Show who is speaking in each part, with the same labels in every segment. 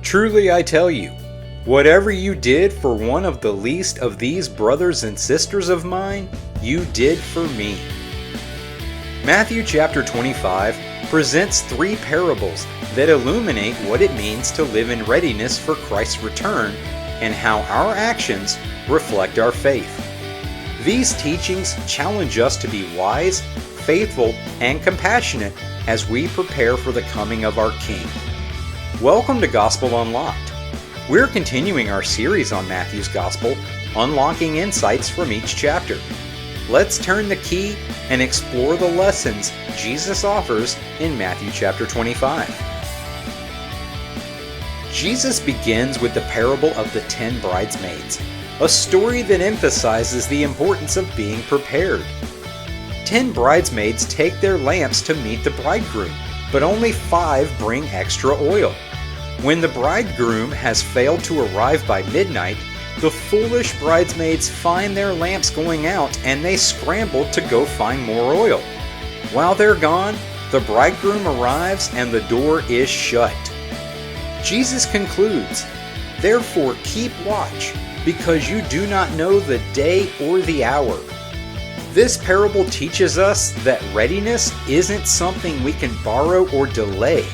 Speaker 1: Truly I tell you, whatever you did for one of the least of these brothers and sisters of mine, you did for me. Matthew chapter 25 presents three parables that illuminate what it means to live in readiness for Christ's return and how our actions reflect our faith. These teachings challenge us to be wise, faithful, and compassionate as we prepare for the coming of our King. Welcome to Gospel Unlocked. We're continuing our series on Matthew's Gospel, unlocking insights from each chapter. Let's turn the key and explore the lessons Jesus offers in Matthew chapter 25. Jesus begins with the parable of the 10 bridesmaids, a story that emphasizes the importance of being prepared. 10 bridesmaids take their lamps to meet the bridegroom, but only 5 bring extra oil. When the bridegroom has failed to arrive by midnight, the foolish bridesmaids find their lamps going out and they scramble to go find more oil. While they're gone, the bridegroom arrives and the door is shut. Jesus concludes, "Therefore keep watch, because you do not know the day or the hour." This parable teaches us that readiness isn't something we can borrow or delay.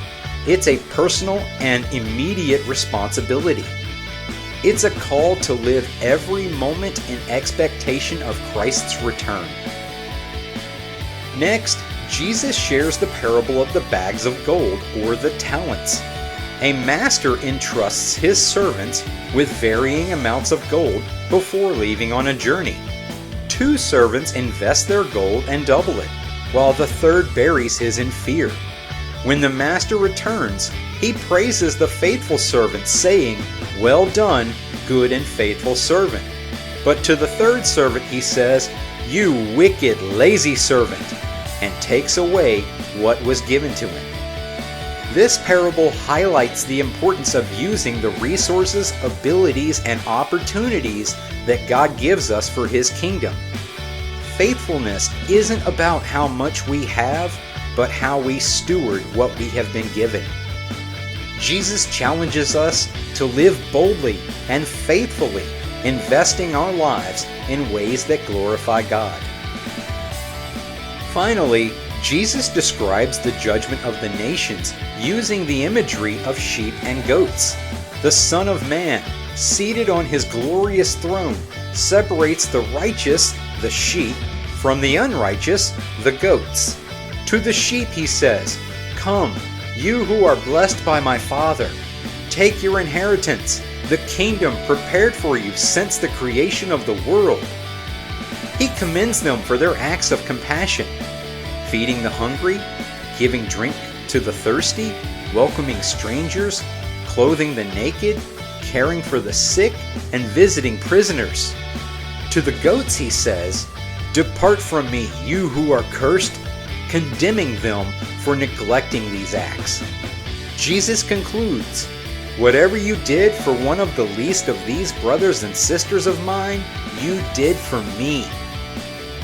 Speaker 1: It's a personal and immediate responsibility. It's a call to live every moment in expectation of Christ's return. Next, Jesus shares the parable of the bags of gold, or the talents. A master entrusts his servants with varying amounts of gold before leaving on a journey. 2 servants invest their gold and double it, while the third buries his in fear. When the master returns, he praises the faithful servant, saying, "Well done, good and faithful servant." But to the third servant he says, "You wicked, lazy servant," and takes away what was given to him. This parable highlights the importance of using the resources, abilities, and opportunities that God gives us for His kingdom. Faithfulness isn't about how much we have, but how we steward what we have been given. Jesus challenges us to live boldly and faithfully, investing our lives in ways that glorify God. Finally, Jesus describes the judgment of the nations using the imagery of sheep and goats. The Son of Man, seated on His glorious throne, separates the righteous, the sheep, from the unrighteous, the goats. To the sheep He says, "Come, you who are blessed by my Father. Take your inheritance, the kingdom prepared for you since the creation of the world." He commends them for their acts of compassion, feeding the hungry, giving drink to the thirsty, welcoming strangers, clothing the naked, caring for the sick, and visiting prisoners. To the goats He says, "Depart from me, you who are cursed," condemning them for neglecting these acts. Jesus concludes, "Whatever you did for one of the least of these brothers and sisters of mine, you did for me."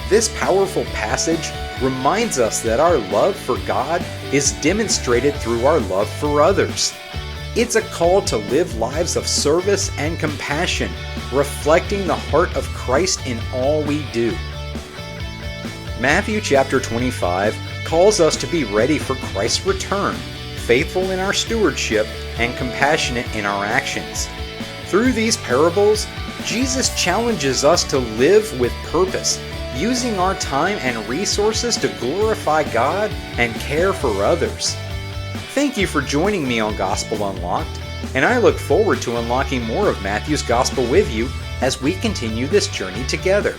Speaker 1: This powerful passage reminds us that our love for God is demonstrated through our love for others. It's a call to live lives of service and compassion, reflecting the heart of Christ in all we do. Matthew chapter 25 calls us to be ready for Christ's return, faithful in our stewardship and compassionate in our actions. Through these parables, Jesus challenges us to live with purpose, using our time and resources to glorify God and care for others. Thank you for joining me on Gospel Unlocked, and I look forward to unlocking more of Matthew's Gospel with you as we continue this journey together.